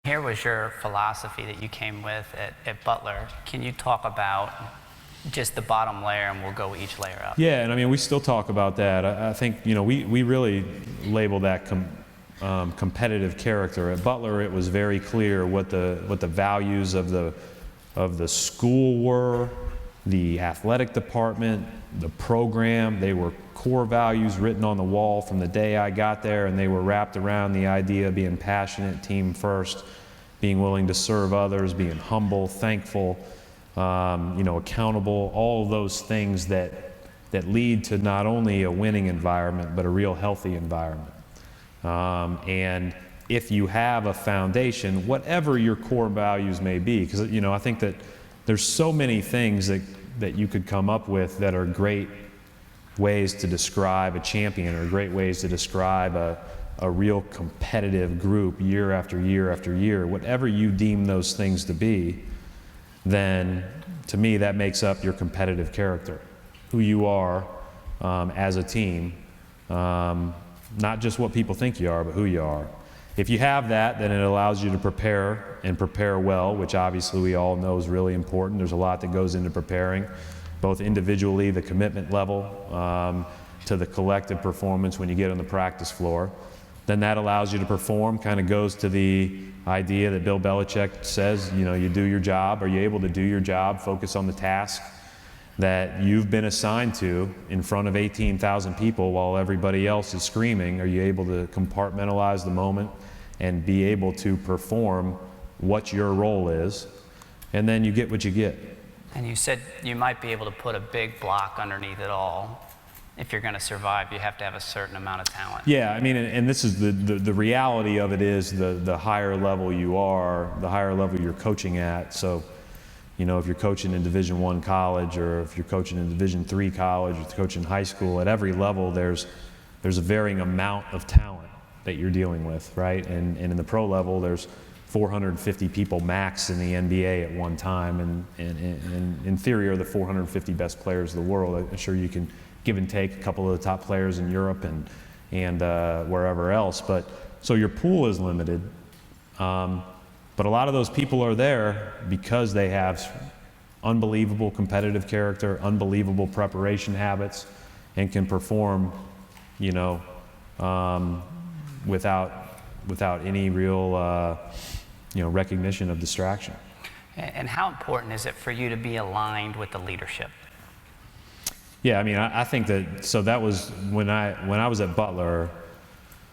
Here was your philosophy that you came with at Butler. Can you talk about just the bottom layer, and we'll go each layer up? Yeah, and I mean, we still talk about that. I think, we really label that competitive character. At Butler, it was very clear what the values of the school were, the athletic department, the program. They were core values written on the wall from the day I got there, and they were wrapped around the idea of being passionate, team first, being willing to serve others, being humble, thankful, accountable, all of those things that lead to not only a winning environment, but a real healthy environment. And if you have a foundation, whatever your core values may be, because I think that there's so many things that you could come up with that are great ways to describe a champion, or great ways to describe a real competitive group year after year after year. Whatever you deem those things to be, then to me that makes up your competitive character, who you are as a team, not just what people think you are, but who you are. If you have that, then it allows you to prepare, and prepare well, which obviously we all know is really important. There's a lot that goes into preparing, both individually, the commitment level, to the collective performance when you get on the practice floor. Then that allows you to perform, kind of goes to the idea that Bill Belichick says, you do your job. Are you able to do your job, focus on the task that you've been assigned to in front of 18,000 people while everybody else is screaming? Are you able to compartmentalize the moment and be able to perform what your role is? And then you get what you get. And you said you might be able to put a big block underneath it all. If you're going to survive, you have to have a certain amount of talent. Yeah, I mean, and this is the reality of it is the higher level you are, the higher level you're coaching at. So, if you're coaching in Division I college, or if you're coaching in Division III college, or if you're coaching high school, at every level there's a varying amount of talent that you're dealing with, right? And in the pro level, there's 450 people max in the NBA at one time, and in theory are the 450 best players of the world. I'm sure you can give and take a couple of the top players in Europe and wherever else, but so your pool is limited. But a lot of those people are there because they have unbelievable competitive character, unbelievable preparation habits, and can perform, without any real, recognition of distraction. And how important is it for you to be aligned with the leadership? Yeah, I mean, I think that, so that was when I was at Butler.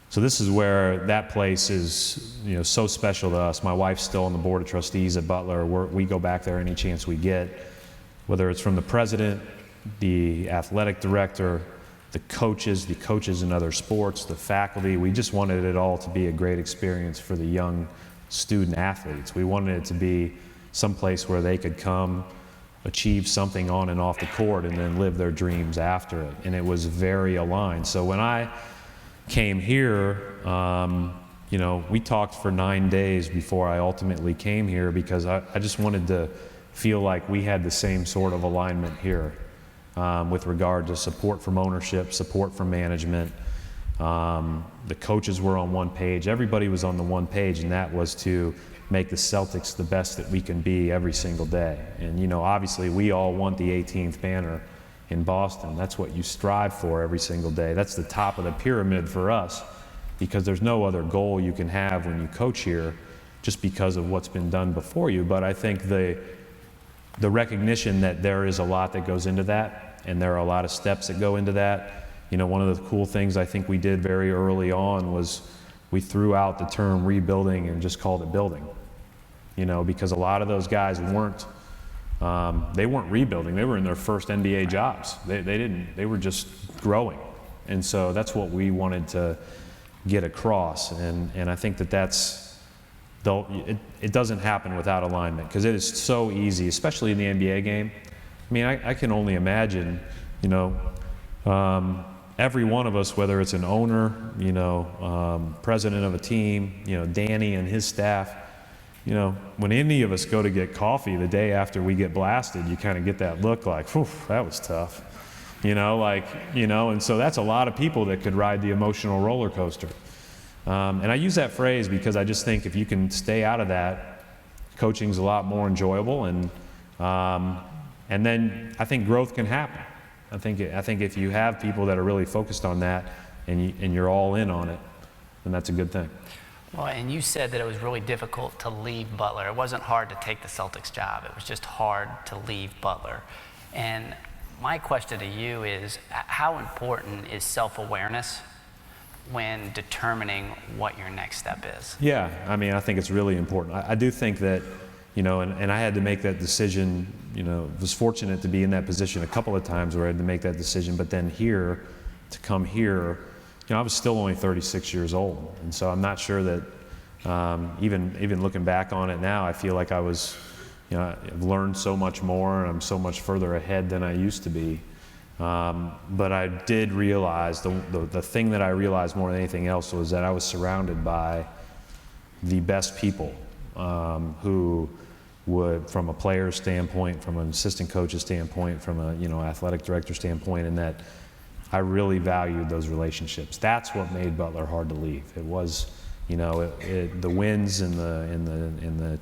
So this is where that place is, so special to us. My wife's still on the board of trustees at Butler. We go back there any chance we get, whether it's from the president, the athletic director, the coaches in other sports, the faculty. We just wanted it all to be a great experience for the young student athletes. We wanted it to be someplace where they could come, achieve something on and off the court, and then live their dreams after it. And it was very aligned. So when I came here, we talked for 9 days before I ultimately came here, because I just wanted to feel like we had the same sort of alignment here with regard to support from ownership, support from management. The coaches were on one page. Everybody was on the one page, and that was to make the Celtics the best that we can be every single day. And obviously we all want the 18th banner in Boston. That's what you strive for every single day. That's the top of the pyramid for us, because there's no other goal you can have when you coach here, just because of what's been done before you. But I think the recognition that there is a lot that goes into that, and there are a lot of steps that go into that. One of the cool things I think we did very early on was we threw out the term rebuilding and just called it building. Because a lot of those guys weren't rebuilding. They were in their first NBA jobs. They were just growing. And so that's what we wanted to get across. And I think it doesn't happen without alignment, because it is so easy, especially in the NBA game. I mean, I can only imagine, every one of us, whether it's an owner, president of a team, Danny and his staff, when any of us go to get coffee the day after we get blasted, you kind of get that look like, whew, that was tough. And so that's a lot of people that could ride the emotional roller coaster. And I use that phrase because I just think if you can stay out of that, coaching's a lot more enjoyable, and then I think growth can happen. I think if you have people that are really focused on that, and you're all in on it, then that's a good thing. Well, and you said that it was really difficult to leave Butler. It wasn't hard to take the Celtics job. It was just hard to leave Butler. And my question to you is, how important is self-awareness when determining what your next step is? Yeah, I mean, I think it's really important. I do think that, and I had to make that decision, was fortunate to be in that position a couple of times where I had to make that decision, but then to come here, I was still only 36 years old, and so I'm not sure that, even looking back on it now, I feel like I was, I've learned so much more, and I'm so much further ahead than I used to be. But I did realize, the thing that I realized more than anything else was that I was surrounded by the best people, who would, from a player standpoint, from an assistant coach's standpoint, from a athletic director standpoint, and that I really valued those relationships. That's what made Butler hard to leave. It was, the wins and the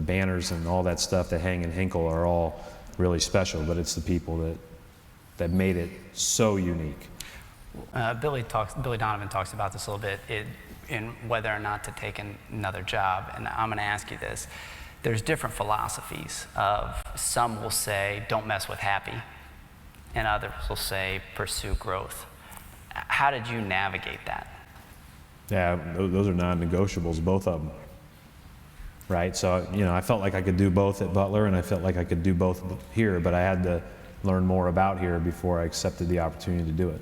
banners and all that stuff that hang in Hinkle are all really special, but it's the people that made it so unique. Billy Donovan talks about this a little bit in whether or not to take another job, and I'm going to ask you this. There's different philosophies of, some will say don't mess with happy, and others will say pursue growth. How did you navigate that? Yeah, those are non-negotiables, both of them, right? So, I felt like I could do both at Butler, and I felt like I could do both here, but I had to learn more about here before I accepted the opportunity to do it.